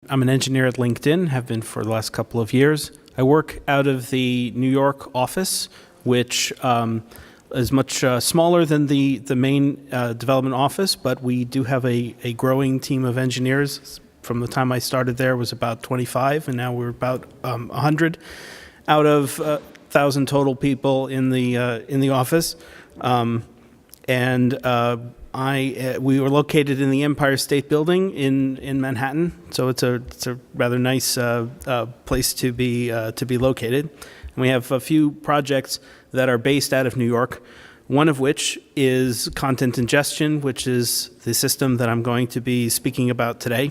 I'm an engineer at LinkedIn, have been for the last couple of years. I work out of the New York office, which is much smaller than the main development office, but we do have a growing team of engineers. From the time I started there, it was about 25, and now we're about 100 out of 1,000 total people in the office. We were located in the Empire State Building in Manhattan, so it's a rather nice place to be located. And we have a few projects that are based out of New York, one of which is content ingestion, which is the system that I'm going to be speaking about today.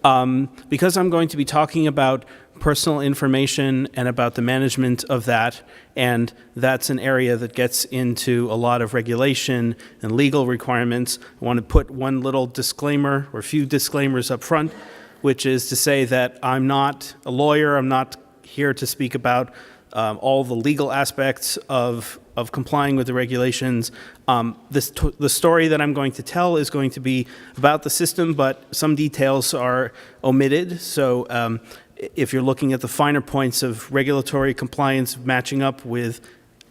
Because I'm going to be talking about personal information and about the management of that, and that's an area that gets into a lot of regulation and legal requirements. I want to put one little disclaimer, or a few disclaimers up front, which is to say that I'm not a lawyer. I'm not here to speak about all the legal aspects of complying with the regulations. The story that I'm going to tell is going to be about the system, but some details are omitted. So if you're looking at the finer points of regulatory compliance matching up with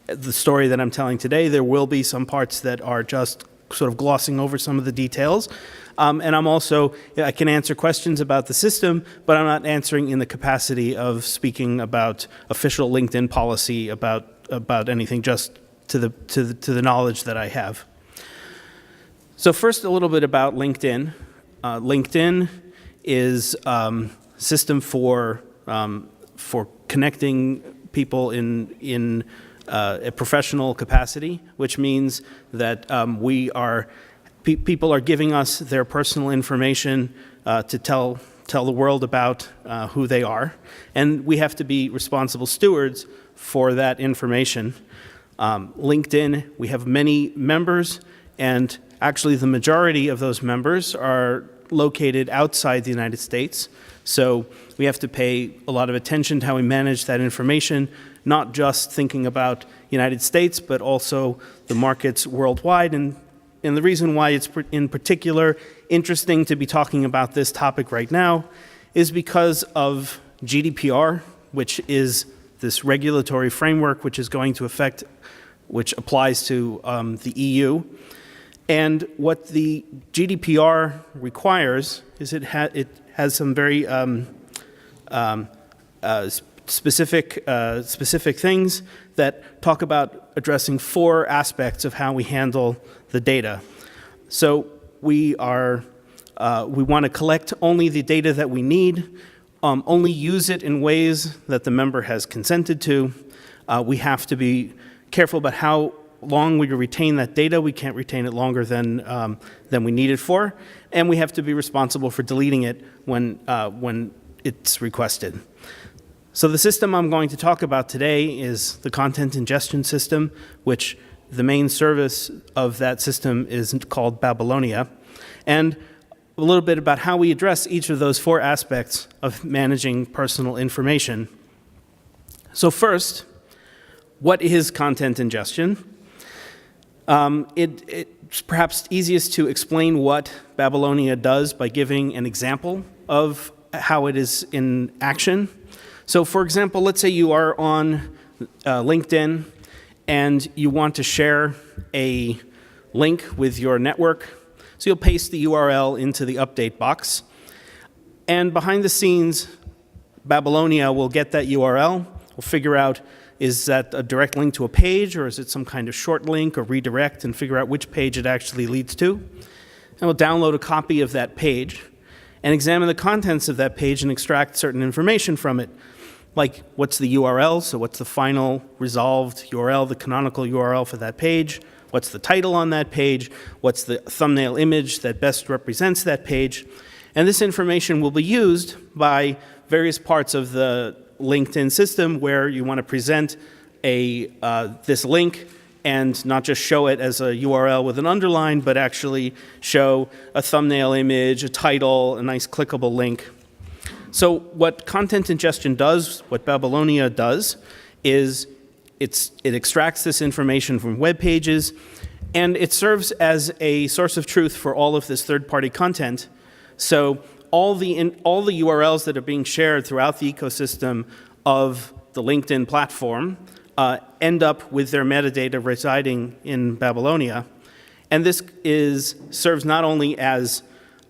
the story that I'm telling today, there will be some parts that are just sort of glossing over some of the details. And I can answer questions about the system, but I'm not answering in the capacity of speaking about official LinkedIn policy about anything, just to the knowledge that I have. So first, a little bit about LinkedIn. LinkedIn is system for connecting people in a professional capacity, which means that people are giving us their personal information to tell the world about who they are, and we have to be responsible stewards for that information. LinkedIn, we have many members, and actually the majority of those members are located outside the United States. So we have to pay a lot of attention to how we manage that information, not just thinking about United States, but also the markets worldwide. And the reason why it's in particular interesting to be talking about this topic right now is because of GDPR, which is this regulatory framework which applies to the EU. And what the GDPR requires is it has some very specific things that talk about addressing 4 aspects of how we handle the data. So we want to collect only the data that we need, only use it in ways that the member has consented to. We have to be careful about how long we retain that data. We can't retain it longer than we need it for, and we have to be responsible for deleting it when it's requested. So the system I'm going to talk about today is the content ingestion system, which the main service of that system is called Babylonia, and a little bit about how we address each of those 4 aspects of managing personal information. So first, what is content ingestion? It's perhaps easiest to explain what Babylonia does by giving an example of how it is in action. So for example, let's say you are on LinkedIn and you want to share a link with your network. So you'll paste the URL into the update box. And behind the scenes, Babylonia will get that URL, will figure out, is that a direct link to a page, or is it some kind of short link or redirect, and figure out which page it actually leads to. And we'll download a copy of that page and examine the contents of that page and extract certain information from it, like what's the URL, so what's the final resolved URL, the canonical URL for that page, what's the title on that page, what's the thumbnail image that best represents that page. And this information will be used by various parts of the LinkedIn system where you want to present this link and not just show it as a URL with an underline, but actually show a thumbnail image, a title, a nice clickable link. So what content ingestion does, what Babylonia does, is it extracts this information from web pages, and it serves as a source of truth for all of this third-party content. So all the URLs that are being shared throughout the ecosystem of the LinkedIn platform end up with their metadata residing in Babylonia. And this serves not only as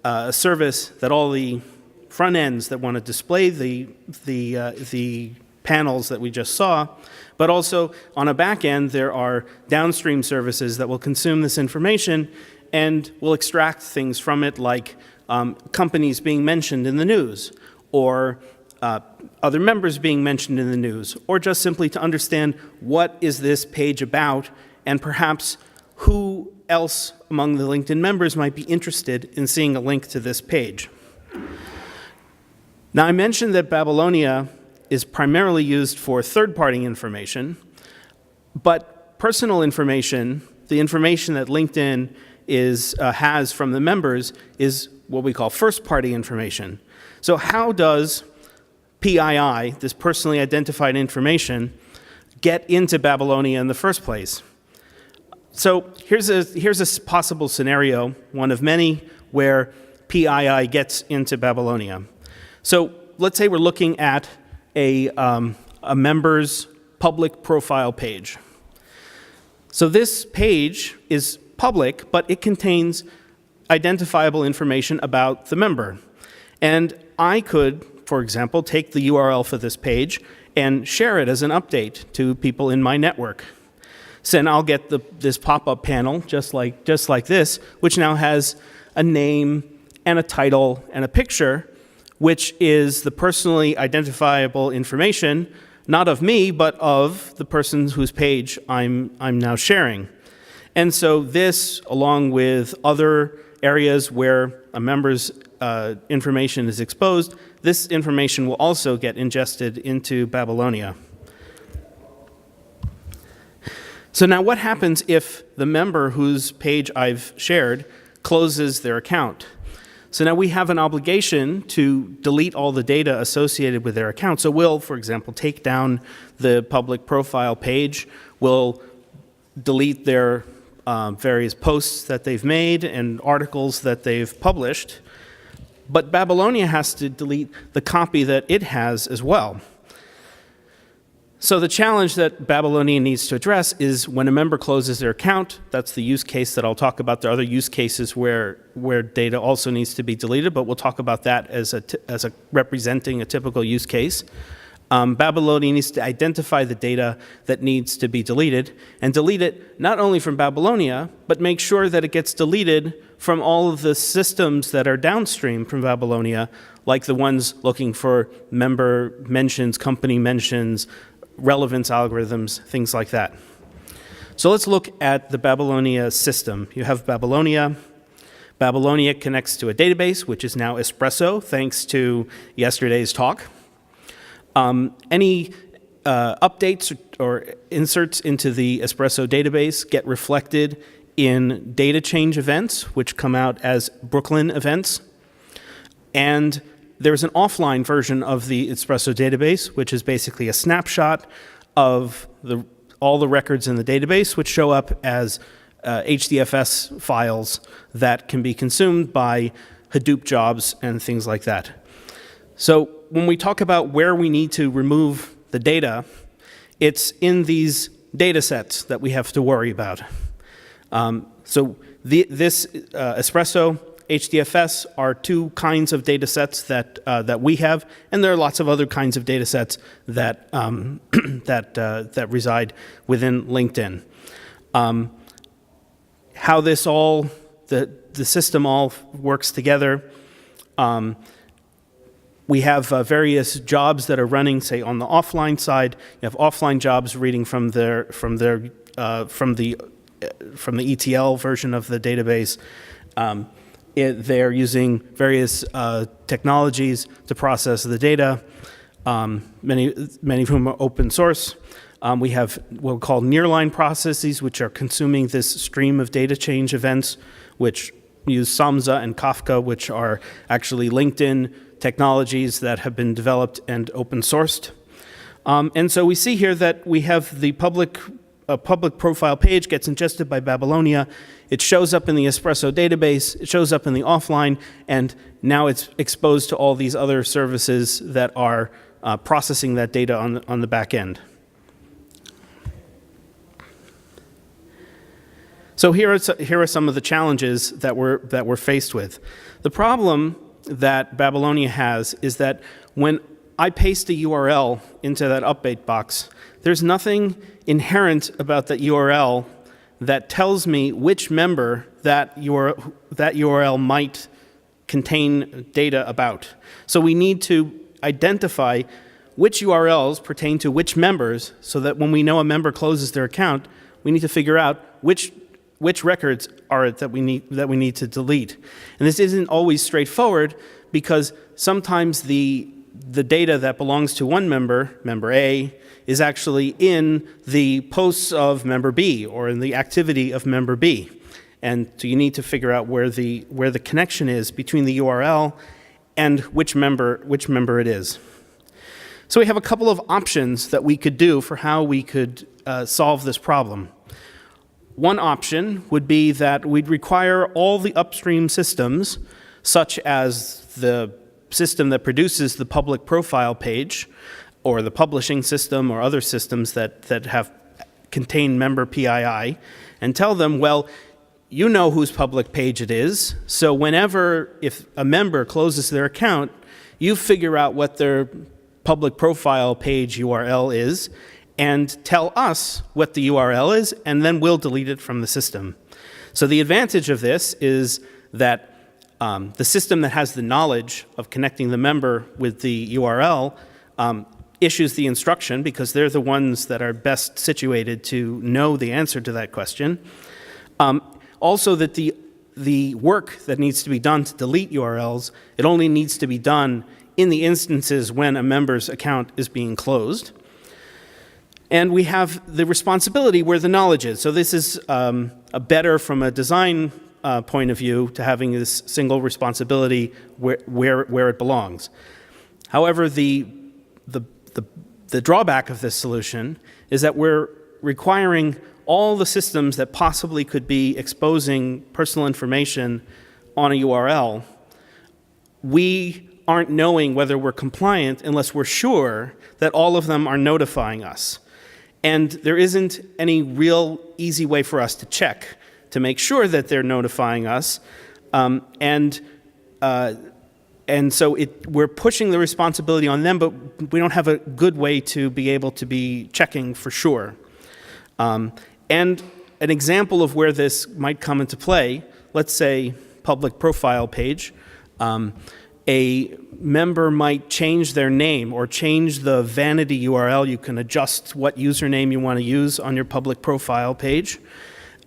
a service that all the front ends that want to display the panels that we just saw, but also on a back end there are downstream services that will consume this information and will extract things from it, like companies being mentioned in the news, or other members being mentioned in the news, or just simply to understand what is this page about, and perhaps who else among the LinkedIn members might be interested in seeing a link to this page. Now, I mentioned that Babylonia is primarily used for third-party information, but personal information, the information that LinkedIn has from the members, is what we call first-party information. So how does PII, this personally identified information, get into Babylonia in the first place? So here's a possible scenario, one of many, where PII gets into Babylonia. So let's say we're looking at a member's public profile page. So this page is public, but it contains identifiable information about the member. And I could, for example, take the URL for this page and share it as an update to people in my network. So then I'll get this pop-up panel, just like this, which now has a name and a title and a picture, which is the personally identifiable information, not of me, but of the person whose page I'm now sharing. And so this, along with other areas where a member's information is exposed, this information will also get ingested into Babylonia. So now what happens if the member whose page I've shared closes their account? So now we have an obligation to delete all the data associated with their account. So we'll, for example, take down the public profile page. We'll delete their various posts that they've made and articles that they've published. But Babylonia has to delete the copy that it has as well. So the challenge that Babylonia needs to address is when a member closes their account. That's the use case that I'll talk about. There are other use cases where data also needs to be deleted, but we'll talk about that as representing a typical use case. Babylonia needs to identify the data that needs to be deleted, and delete it not only from Babylonia, but make sure that it gets deleted from all of the systems that are downstream from Babylonia, like the ones looking for member mentions, company mentions, relevance algorithms, things like that. So let's look at the Babylonia system. You have Babylonia. Babylonia connects to a database, which is now Espresso, thanks to yesterday's talk. Any updates or inserts into the Espresso database get reflected in data change events, which come out as Brooklyn events. And there's an offline version of the Espresso database, which is basically a snapshot of all the records in the database, which show up as HDFS files that can be consumed by Hadoop jobs and things like that. So when we talk about where we need to remove the data, it's in these data sets that we have to worry about. This Espresso HDFS are two kinds of data sets that we have, and there are lots of other kinds of data sets that that reside within LinkedIn. How this all the system all works together. We have various jobs that are running, say on the offline side. You have offline jobs reading from the ETL version of the database. They're using various technologies to process the data, many of whom are open source. We have what we call nearline processes, which are consuming this stream of data change events, which use Samza and Kafka, which are actually LinkedIn technologies that have been developed and open sourced. And so we see here that we have the public a public profile page gets ingested by Babylonia. It shows up in the Espresso database, it shows up in the offline, and now it's exposed to all these other services that are processing that data on the back end. So here are some of the challenges that we're faced with. The problem that Babylonia has is that when I paste a URL into that update box, there's nothing inherent about that URL that tells me which member that URL might contain data about. So we need to identify which URLs pertain to which members, so that when we know a member closes their account, we need to figure out which records are it that we need to delete. And this isn't always straightforward, because sometimes the data that belongs to one member, member A, is actually in the posts of member B or in the activity of member B. And so you need to figure out where the connection is between the URL and which member it is. So we have a couple of options that we could do for how we could solve this problem. One option would be that we'd require all the upstream systems, such as the system that produces the public profile page, or the publishing system, or other systems that contain member PII, and tell them, well, you know whose public page it is, so if a member closes their account, you figure out what their public profile page URL is, and tell us what the URL is, and then we'll delete it from the system. So the advantage of this is that the system that has the knowledge of connecting the member with the URL issues the instruction, because they're the ones that are best situated to know the answer to that question. Also, that the work that needs to be done to delete URLs, it only needs to be done in the instances when a member's account is being closed. And we have the responsibility where the knowledge is. So this is a better from a design point of view to having this single responsibility where it belongs. However, the drawback of this solution is that we're requiring all the systems that possibly could be exposing personal information on a URL. We aren't knowing whether we're compliant unless we're sure that all of them are notifying us. And there isn't any real easy way for us to check to make sure that they're notifying us. And so we're pushing the responsibility on them, but we don't have a good way to be able to be checking for sure. And an example of where this might come into play, let's say public profile page, a member might change their name or change the vanity URL. You can adjust what username you want to use on your public profile page.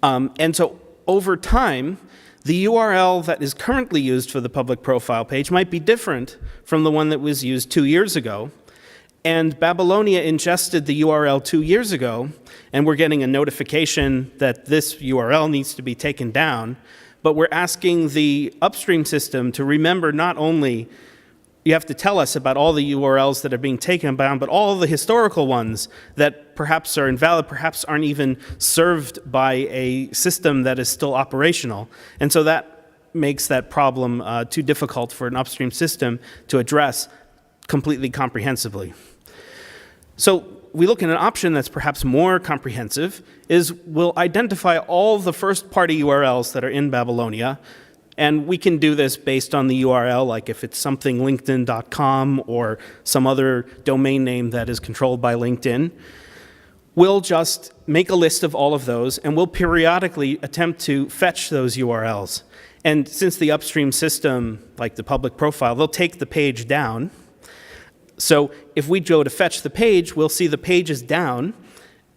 And so over time, the URL that is currently used for the public profile page might be different from the one that was used 2 years ago. And Babylonia ingested the URL 2 years ago, and we're getting a notification that this URL needs to be taken down. But we're asking the upstream system to remember not only you have to tell us about all the URLs that are being taken down, but all the historical ones that perhaps are invalid, perhaps aren't even served by a system that is still operational. And so that makes that problem too difficult for an upstream system to address completely comprehensively. So we look at an option that's perhaps more comprehensive, is we'll identify all the first-party URLs that are in Babylonia, and we can do this based on the URL, like if it's something linkedin.com or some other domain name that is controlled by LinkedIn. We'll just make a list of all of those, and we'll periodically attempt to fetch those URLs. And since the upstream system, like the public profile, they'll take the page down. So if we go to fetch the page, we'll see the page is down,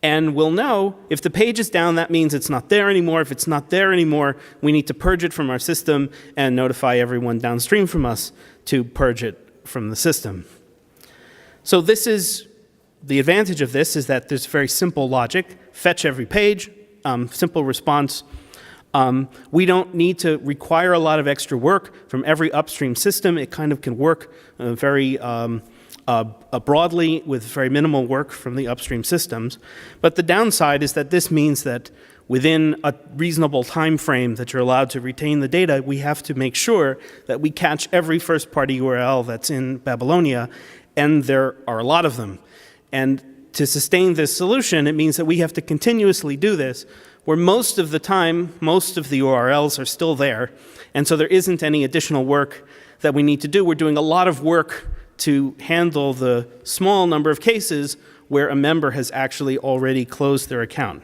and we'll know if the page is down, that means it's not there anymore. If it's not there anymore, we need to purge it from our system and notify everyone downstream from us to purge it from the system. So this is, the advantage of this is that there's very simple logic. Fetch every page, simple response. We don't need to require a lot of extra work from every upstream system. It kind of can work very broadly with very minimal work from the upstream systems. But the downside is that this means that within a reasonable time frame that you're allowed to retain the data, we have to make sure that we catch every first-party URL that's in Babylonia, and there are a lot of them. And to sustain this solution, it means that we have to continuously do this, where most of the time, most of the URLs are still there, and so there isn't any additional work that we need to do. We're doing a lot of work to handle the small number of cases where a member has actually already closed their account.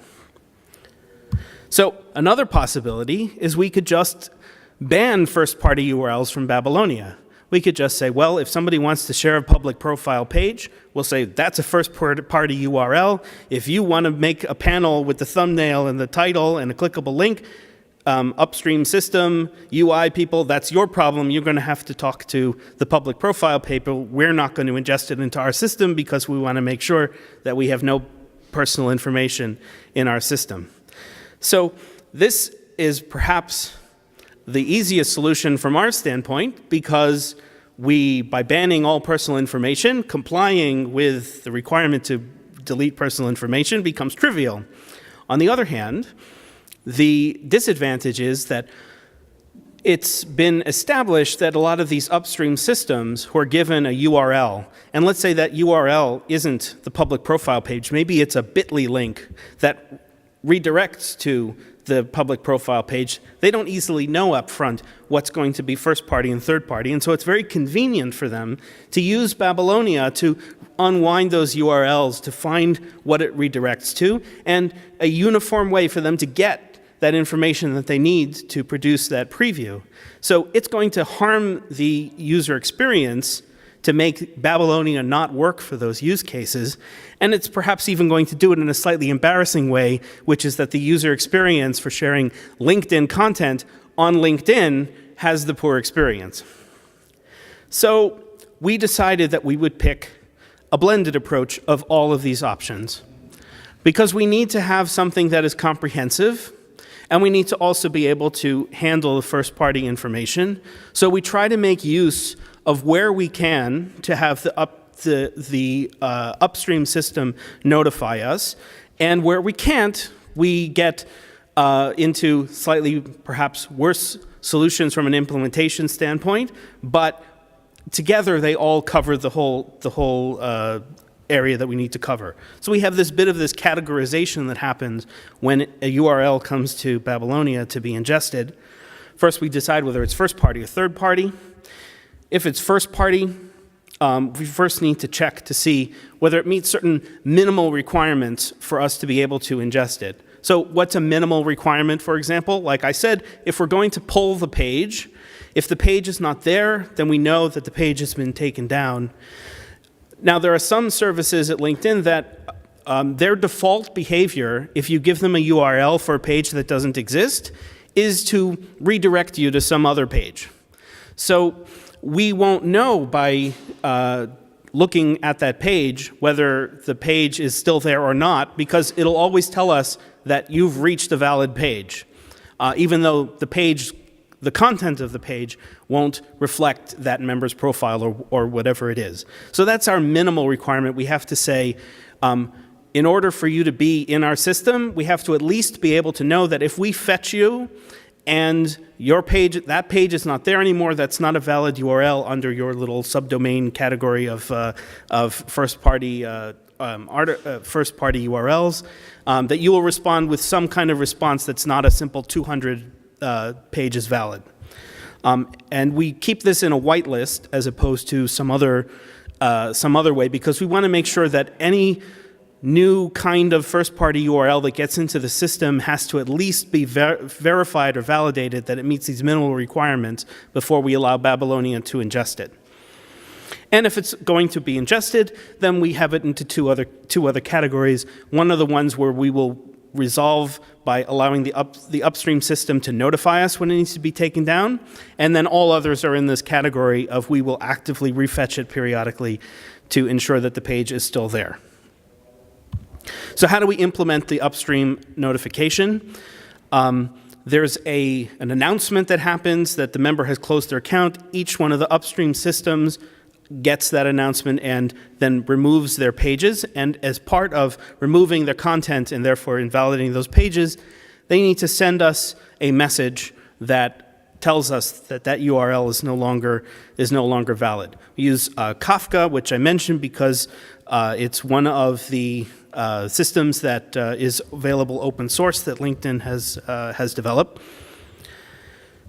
So another possibility is we could just ban first-party URLs from Babylonia. We could just say, well, if somebody wants to share a public profile page, we'll say that's a first-party URL. If you want to make a panel with the thumbnail and the title and a clickable link, upstream system, UI people, that's your problem. You're going to have to talk to the public profile paper. We're not going to ingest it into our system because we want to make sure that we have no personal information in our system. So this is perhaps the easiest solution from our standpoint, because we, by banning all personal information, complying with the requirement to delete personal information becomes trivial. On the other hand, the disadvantage is that it's been established that a lot of these upstream systems who are given a URL, and let's say that URL isn't the public profile page, maybe it's a bit.ly link that redirects to the public profile page, they don't easily know up front what's going to be first party and third party, and so it's very convenient for them to use Babylonia to unwind those URLs to find what it redirects to, and a uniform way for them to get that information that they need to produce that preview. So it's going to harm the user experience to make Babylonia not work for those use cases, and it's perhaps even going to do it in a slightly embarrassing way, which is that the user experience for sharing LinkedIn content on LinkedIn has the poor experience. So we decided that we would pick a blended approach of all of these options, because we need to have something that is comprehensive, and we need to also be able to handle the first-party information. So we try to make use of where we can to have the upstream system notify us, and where we can't, we get into slightly perhaps worse solutions from an implementation standpoint, but together they all cover the whole area that we need to cover. So we have this bit of this categorization that happens when a URL comes to Babylonia to be ingested. First, we decide whether it's first party or third party. If it's first party, we first need to check to see whether it meets certain minimal requirements for us to be able to ingest it. So what's a minimal requirement, for example? Like I said, if we're going to pull the page, if the page is not there, then we know that the page has been taken down. Now, there are some services at LinkedIn that their default behavior, if you give them a URL for a page that doesn't exist, is to redirect you to some other page. So we won't know by looking at that page whether the page is still there or not, because it'll always tell us that you've reached a valid page, even though the content of the page won't reflect that member's profile or whatever it is. So that's our minimal requirement. We have to say, in order for you to be in our system, we have to at least be able to know that if we fetch you and that page is not there anymore, that's not a valid URL under your little subdomain category of first-party URLs, that you will respond with some kind of response that's not a simple 200 page is valid. And we keep this in a whitelist as opposed to some other way, because we want to make sure that any new kind of first-party URL that gets into the system has to at least be verified or validated that it meets these minimal requirements before we allow Babylonia to ingest it. And if it's going to be ingested, then we have it into two other categories. One of the ones where we will resolve by allowing the upstream system to notify us when it needs to be taken down, and then all others are in this category of we will actively refetch it periodically to ensure that the page is still there. So how do we implement the upstream notification? There's an announcement that happens that the member has closed their account. Each one of the upstream systems gets that announcement and then removes their pages. And as part of removing their content and therefore invalidating those pages, they need to send us a message that tells us that that URL is no longer valid. We use Kafka, which I mentioned because it's one of the systems that is available open source that LinkedIn has developed.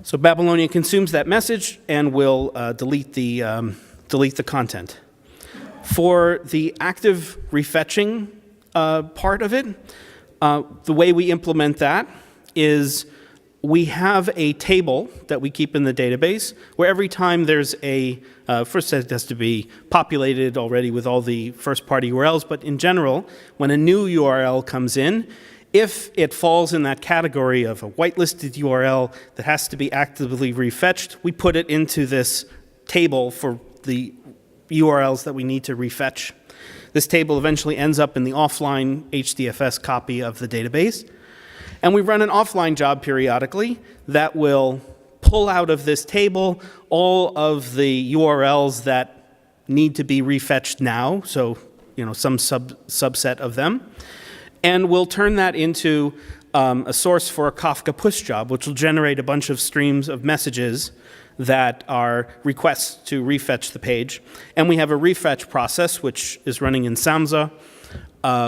So Babylonia consumes that message and will delete the content. For the active refetching part of it, the way we implement that is we have a table that we keep in the database where every time there's first it has to be populated already with all the first-party URLs, but in general, when a new URL comes in, if it falls in that category of a whitelisted URL that has to be actively refetched, we put it into this table for the URLs that we need to refetch. This table eventually ends up in the offline HDFS copy of the database. And we run an offline job periodically that will pull out of this table all of the URLs that need to be refetched now, so some subset of them. And we'll turn that into a source for a Kafka push job, which will generate a bunch of streams of messages that are requests to refetch the page. And we have a refetch process, which is running in Samza,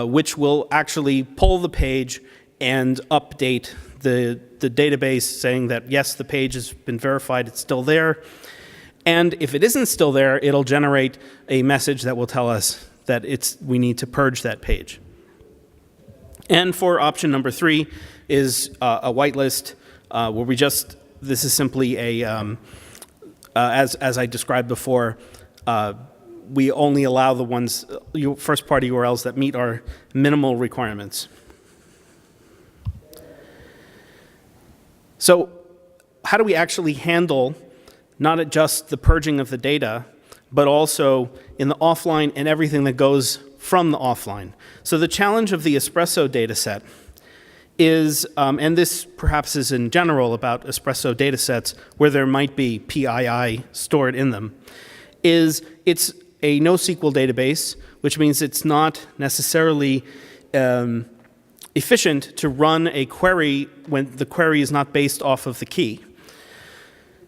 which will actually pull the page and update the database saying that, yes, the page has been verified, it's still there. And if it isn't still there, it'll generate a message that will tell us that we need to purge that page. And for option number 3 is a whitelist, where this is simply as I described before, we only allow the ones, first-party URLs that meet our minimal requirements. So how do we actually handle not just the purging of the data, but also in the offline and everything that goes from the offline? So the challenge of the Espresso dataset is, and this perhaps is in general about Espresso datasets where there might be PII stored in them, is it's a NoSQL database, which means it's not necessarily efficient to run a query when the query is not based off of the key.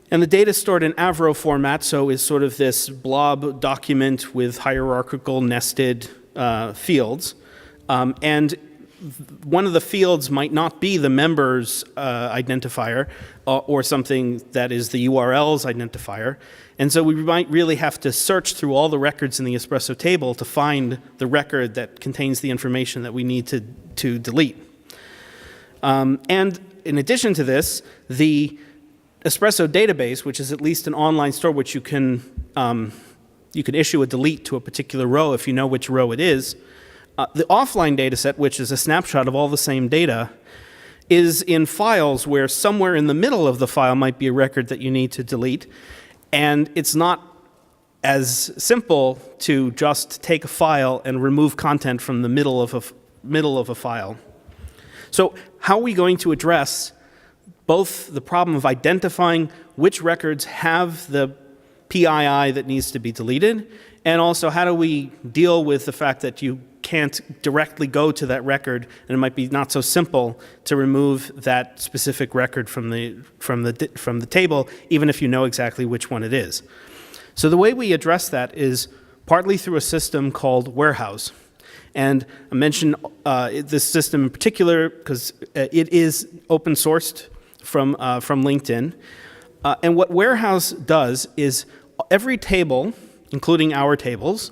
And the data is stored in Avro format, so is sort of this blob document with hierarchical nested fields. And one of the fields might not be the member's identifier or something that is the URL's identifier. And so we might really have to search through all the records in the Espresso table to find the record that contains the information that we need to delete. And in addition to this, the Espresso database, which is at least an online store which you can issue a delete to a particular row if you know which row it is. The offline dataset, which is a snapshot of all the same data, is in files where somewhere in the middle of the file might be a record that you need to delete. And it's not as simple to just take a file and remove content from the middle of a file. So how are we going to address both the problem of identifying which records have the PII that needs to be deleted, and also how do we deal with the fact that you can't directly go to that record, and it might be not so simple to remove that specific record from the table, even if you know exactly which one it is. So the way we address that is partly through a system called Warehouse. And I mentioned this system in particular because it is open sourced from LinkedIn. And what Warehouse does is every table, including our tables,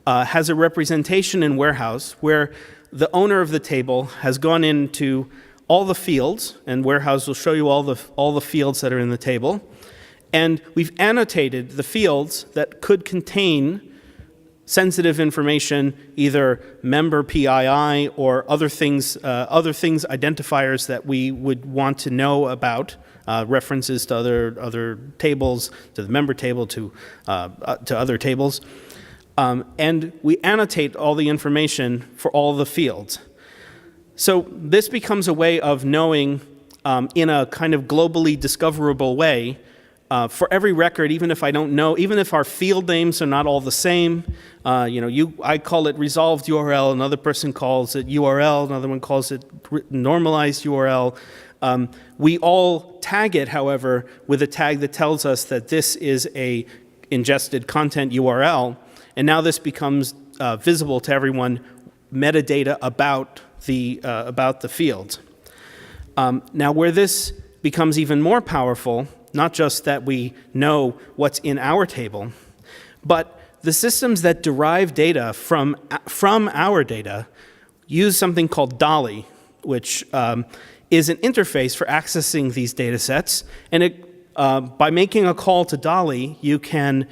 has a representation in Warehouse where the owner of the table has gone into all the fields, and Warehouse will show you all the fields that are in the table. And we've annotated the fields that could contain sensitive information, either member PII or other things identifiers that we would want to know about, references to other tables, to the member table, to other tables. And we annotate all the information for all the fields. So this becomes a way of knowing in a kind of globally discoverable way for every record, even if I don't know, even if our field names are not all the same, I call it resolved URL, another person calls it URL, another one calls it normalized URL. We all tag it, however, with a tag that tells us that this is a ingested content URL, and now this becomes visible to everyone, metadata about the field. Now, where this becomes even more powerful, not just that we know what's in our table, but the systems that derive data from our data use something called DALI, which is an interface for accessing these data sets. And by making a call to DALI, you can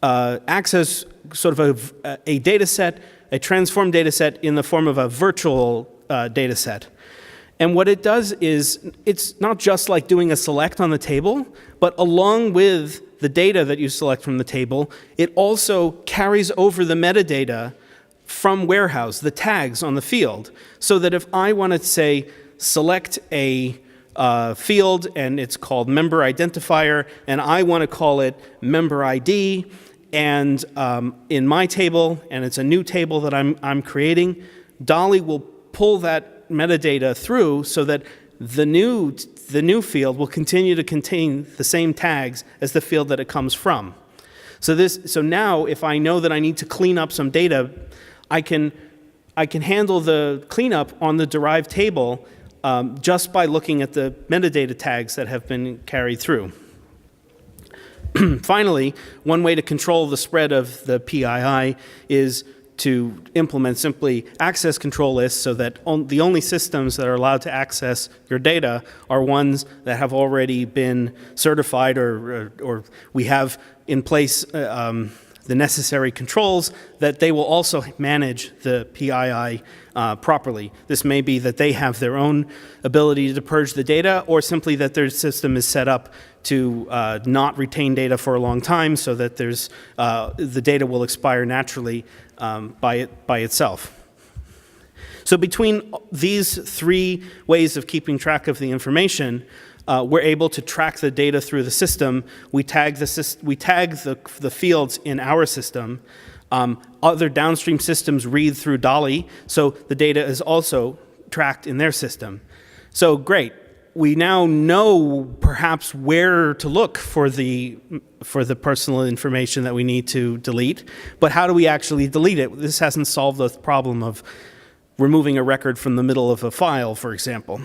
access sort of a data set, a transformed data set in the form of a virtual data set. And what it does is, it's not just like doing a select on the table, but along with the data that you select from the table, it also carries over the metadata from warehouse, the tags on the field, so that if I want to say select a field and it's called member identifier, and I want to call it member ID, and in my table, and it's a new table that I'm creating, DALI will pull that metadata through so that the new field will continue to contain the same tags as the field that it comes from. So now, if I know that I need to clean up some data, I can handle the cleanup on the derived table just by looking at the metadata tags that have been carried through. Finally, one way to control the spread of the PII is to implement simply access control lists, so that the only systems that are allowed to access your data are ones that have already been certified, or we have in place the necessary controls that they will also manage the PII properly. This may be that they have their own ability to purge the data, or simply that their system is set up to not retain data for a long time, so that the data will expire naturally by itself. So between these three ways of keeping track of the information, we're able to track the data through the system. We tag the fields in our system. Other downstream systems read through DALI, so the data is also tracked in their system. So great. We now know perhaps where to look for the personal information that we need to delete, but how do we actually delete it? This hasn't solved the problem of removing a record from the middle of a file, for example.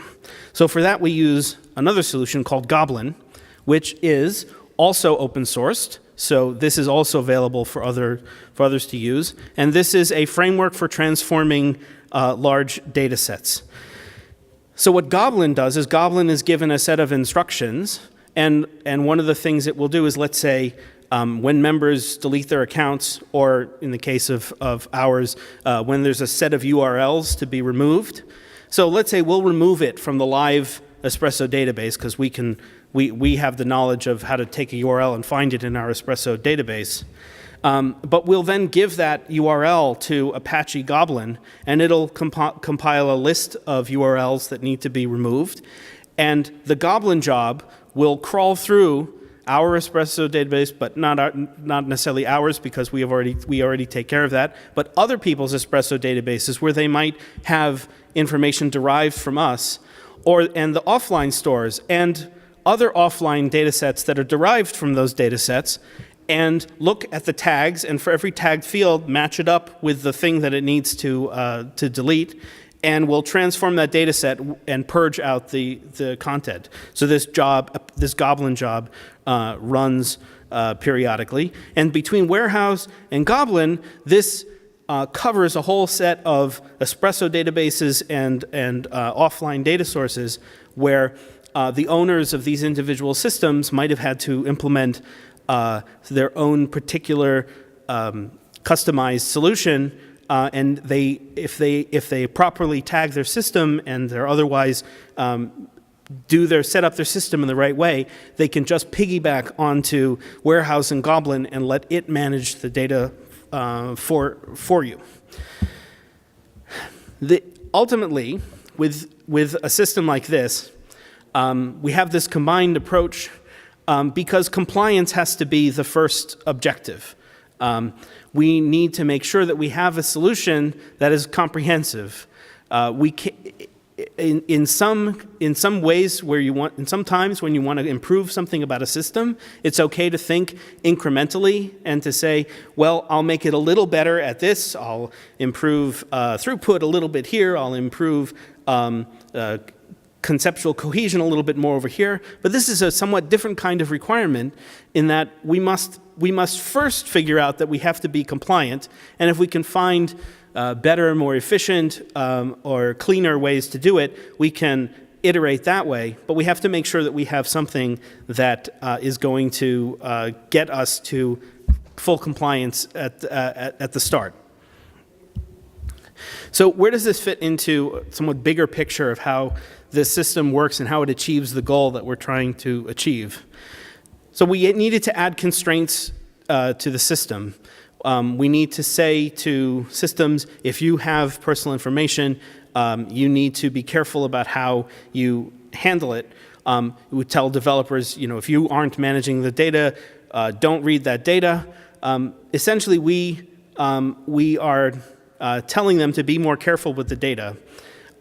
So for that, we use another solution called Gobblin, which is also open sourced. So this is also available for others to use. And this is a framework for transforming large data sets. So what Gobblin does is, Gobblin is given a set of instructions, and one of the things it will do is, let's say, when members delete their accounts, or in the case of ours, when there's a set of URLs to be removed. So let's say we'll remove it from the live Espresso database, because we have the knowledge of how to take a URL and find it in our Espresso database. But we'll then give that URL to Apache Gobblin, and it'll compile a list of URLs that need to be removed. And the Gobblin job will crawl through our Espresso database, but not necessarily ours, because we already take care of that, but other people's Espresso databases where they might have information derived from us, and the offline stores and other offline data sets that are derived from those data sets, and look at the tags, and for every tagged field, match it up with the thing that it needs to delete, and we'll transform that data set and purge out the content. So this Gobblin job runs periodically. And between Warehouse and Gobblin, this covers a whole set of Espresso databases and offline data sources where the owners of these individual systems might have had to implement their own particular customized solution, and if they properly tag their system and they're otherwise set up their system in the right way, they can just piggyback onto Warehouse and Gobblin and let it manage the data for you. Ultimately, with a system like this, we have this combined approach because compliance has to be the first objective. We need to make sure that we have a solution that is comprehensive. In some ways where you want, and sometimes when you want to improve something about a system, it's okay to think incrementally and to say, well, I'll make it a little better at this, I'll improve throughput a little bit here, I'll improve conceptual cohesion a little bit more over here. But this is a somewhat different kind of requirement in that we must first figure out that we have to be compliant, and if we can find better, more efficient, or cleaner ways to do it, we can iterate that way. But we have to make sure that we have something that is going to get us to full compliance at the start. So where does this fit into a somewhat bigger picture of how this system works and how it achieves the goal that we're trying to achieve? So we needed to add constraints to the system. We need to say to systems, if you have personal information, you need to be careful about how you handle it. We tell developers, if you aren't managing the data, don't read that data. Essentially, we are telling them to be more careful with the data.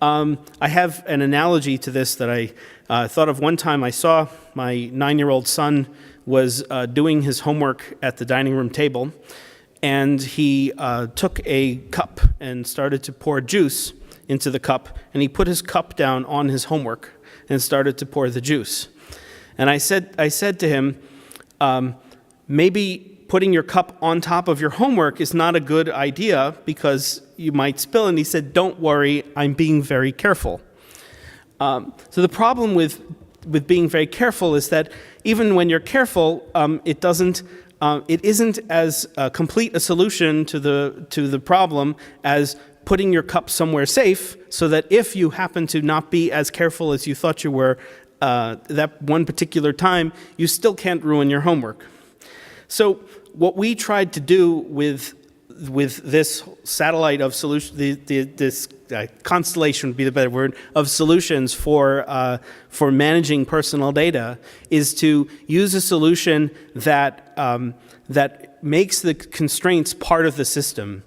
I have an analogy to this that I thought of one time. I saw my 9-year-old son was doing his homework at the dining room table, and he took a cup and started to pour juice into the cup, and he put his cup down on his homework and started to pour the juice. And I said to him, maybe putting your cup on top of your homework is not a good idea because you might spill. And he said, don't worry, I'm being very careful. So the problem with being very careful is that even when you're careful, it isn't as complete a solution to the problem as putting your cup somewhere safe, so that if you happen to not be as careful as you thought you were that one particular time, you still can't ruin your homework. So what we tried to do with this satellite of solution, this constellation would be the better word, of solutions for managing personal data, is to use a solution that makes the constraints part of the system.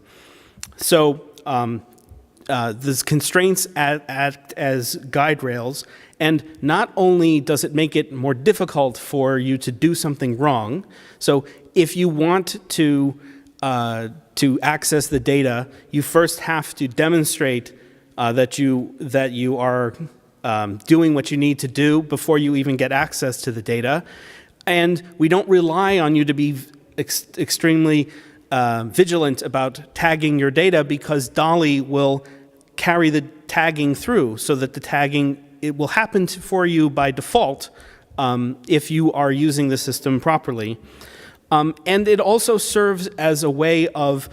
So the constraints act as guide rails, and not only does it make it more difficult for you to do something wrong. So if you want to access the data, you first have to demonstrate that you are doing what you need to do before you even get access to the data. And we don't rely on you to be extremely vigilant about tagging your data, because Dolly will carry the tagging through, so that the tagging, it will happen for you by default if you are using the system properly. And it also serves as a way of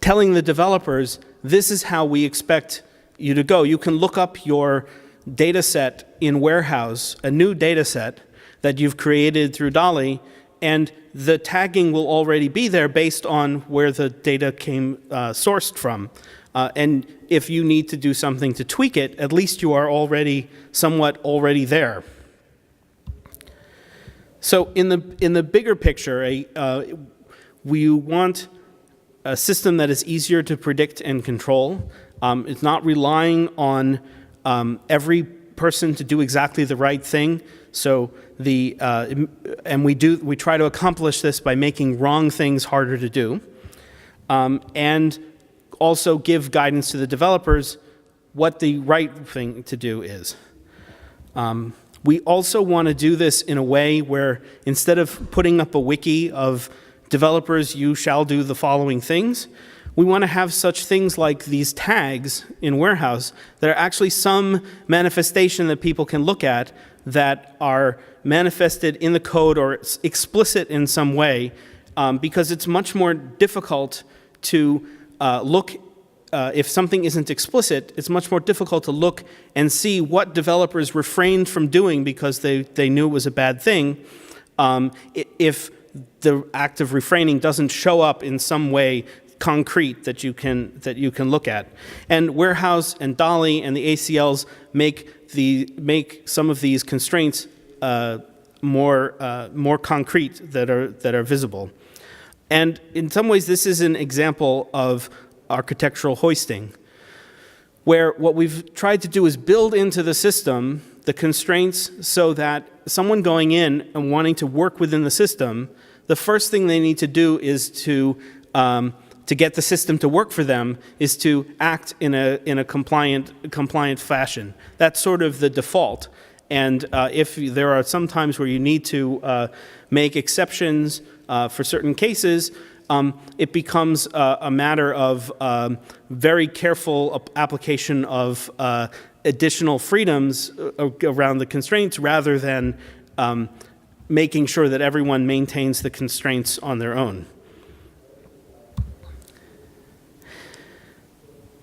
telling the developers, this is how we expect you to go. You can look up your data set in Warehouse, a new data set that you've created through Dolly, and the tagging will already be there based on where the data came sourced from. And if you need to do something to tweak it, at least you are somewhat already there. So in the bigger picture, we want a system that is easier to predict and control. It's not relying on every person to do exactly the right thing. So and we try to accomplish this by making wrong things harder to do, and also give guidance to the developers what the right thing to do is. We also want to do this in a way where, instead of putting up a wiki of developers, you shall do the following things, we want to have such things like these tags in Warehouse that are actually some manifestation that people can look at, that are manifested in the code or explicit in some way, because it's much more difficult to look. If something isn't explicit, it's much more difficult to look and see what developers refrained from doing because they knew it was a bad thing, if the act of refraining doesn't show up in some way concrete that you can look at. And Warehouse and Dolly and the ACLs make some of these constraints more concrete, that are visible. And in some ways, this is an example of architectural hoisting, where what we've tried to do is build into the system the constraints so that someone going in and wanting to work within the system, the first thing they need to do is to get the system to work for them is to act in a compliant fashion. That's sort of the default. And if there are some times where you need to make exceptions for certain cases, it becomes a matter of very careful application of additional freedoms around the constraints rather than making sure that everyone maintains the constraints on their own.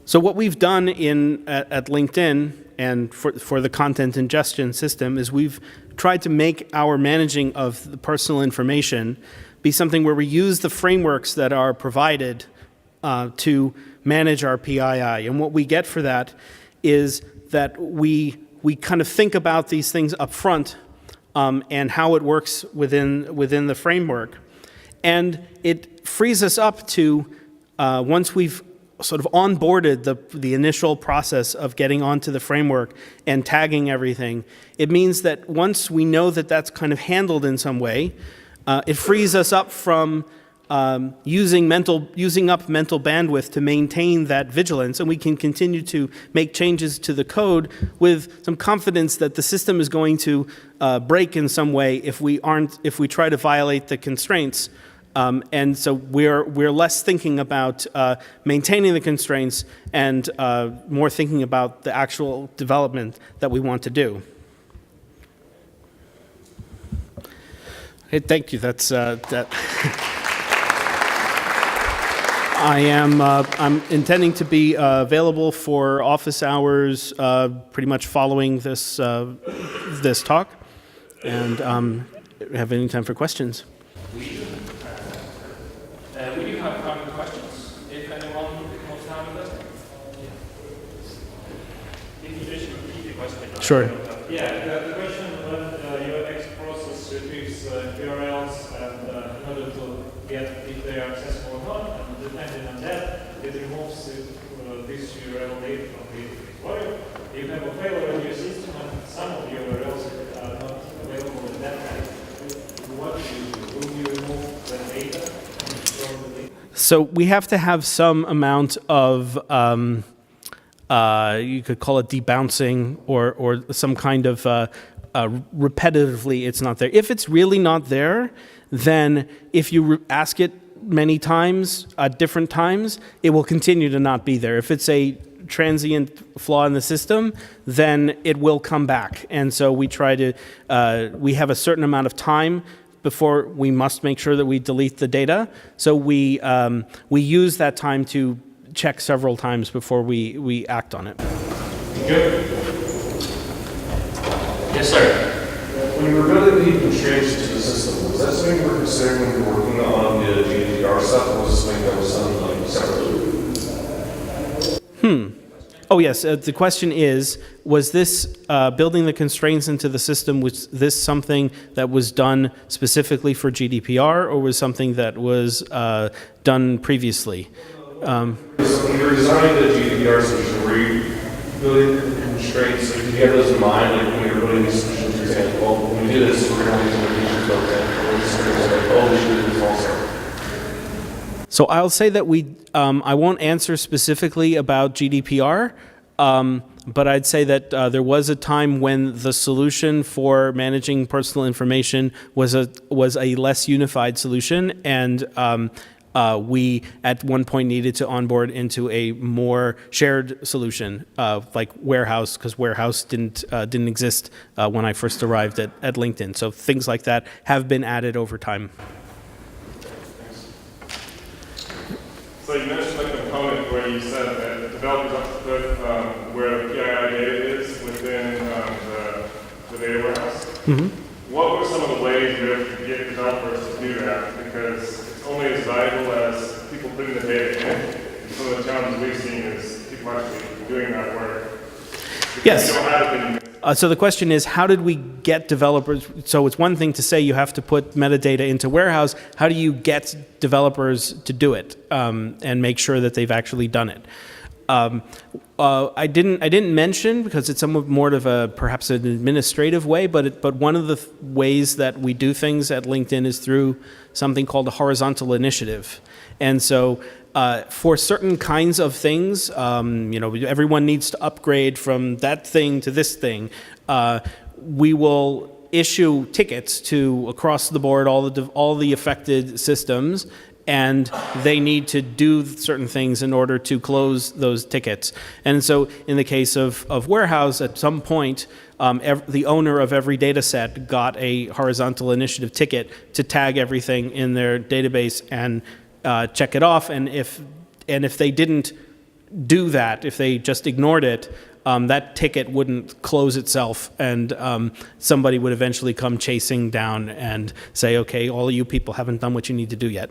So what we've done at LinkedIn and for the content ingestion system is we've tried to make our managing of the personal information be something where we use the frameworks that are provided to manage our PII. And what we get for that is that we kind of think about these things up front and how it works within the framework. And it frees us up to, once we've sort of onboarded the initial process of getting onto the framework and tagging everything, it means that once we know that that's kind of handled in some way, it frees us up from using up mental bandwidth to maintain that vigilance, and we can continue to make changes to the code with some confidence that the system is going to break in some way if we try to violate the constraints. And so we're less thinking about maintaining the constraints and more thinking about the actual development that we want to do. Hey, thank you. That's that. I'm intending to be available for office hours pretty much following this talk, and have any time for questions. We do have time for questions. If anyone wants to have it. If you just repeat the question. Sure. Yeah, the question when your X process retrieves URLs and in order to get if they are accessible or not, and depending on that, it removes this URL data from the explorer. You have a failure in your system and some of the URLs are not available in that type. What do you do? Will you remove the data from the data? So we have to have some amount of, you could call it debouncing or some kind of repetitively it's not there. If it's really not there, then if you ask it many times at different times, it will continue to not be there. If it's a transient flaw in the system, then it will come back. And so we try to, we have a certain amount of time before we must make sure that we delete the data. So we use that time to check several times before we act on it. Good. Yes, sir. When you were building the constraints to the system, was that something you were considering when you were working on the GDPR stuff, or was it something that was done separately? Oh yes, the question is, was this building the constraints into the system, was this something that was done specifically for GDPR, or was something that was done previously? So when you were designing the GDPR solution, were you building constraints, like, did you have those in mind, like when you were building these solutions, for example, well, when we do this, we're going to have some features built in, or this is like, oh, we should do this also? So I'll say that I won't answer specifically about GDPR, but I'd say that there was a time when the solution for managing personal information was a less unified solution, and we at one point needed to onboard into a more shared solution, like Warehouse, because Warehouse didn't exist when I first arrived at LinkedIn. So things like that have been added over time. So you mentioned a component where you said that developers have to put where the PII data is within the data warehouse. Mm-hmm. What were some of the ways you have to get developers to do that? Because it's only as valuable as people putting the data in. Some of the challenges we've seen is people actually doing that work. Because Yes. you don't have it, then you So the question is, how did we get developers? So it's one thing to say you have to put metadata into warehouse. How do you get developers to do it and make sure that they've actually done it? I didn't mention, because it's somewhat more of a perhaps an administrative way, but one of the ways that we do things at LinkedIn is through something called a horizontal initiative. And so for certain kinds of things, everyone needs to upgrade from that thing to this thing. We will issue tickets to across the board all the affected systems, and they need to do certain things in order to close those tickets. And so in the case of Warehouse, at some point, the owner of every data set got a horizontal initiative ticket to tag everything in their database and check it off. And if they didn't do that, if they just ignored it, that ticket wouldn't close itself, and somebody would eventually come chasing down and say, okay, all of you people haven't done what you need to do yet.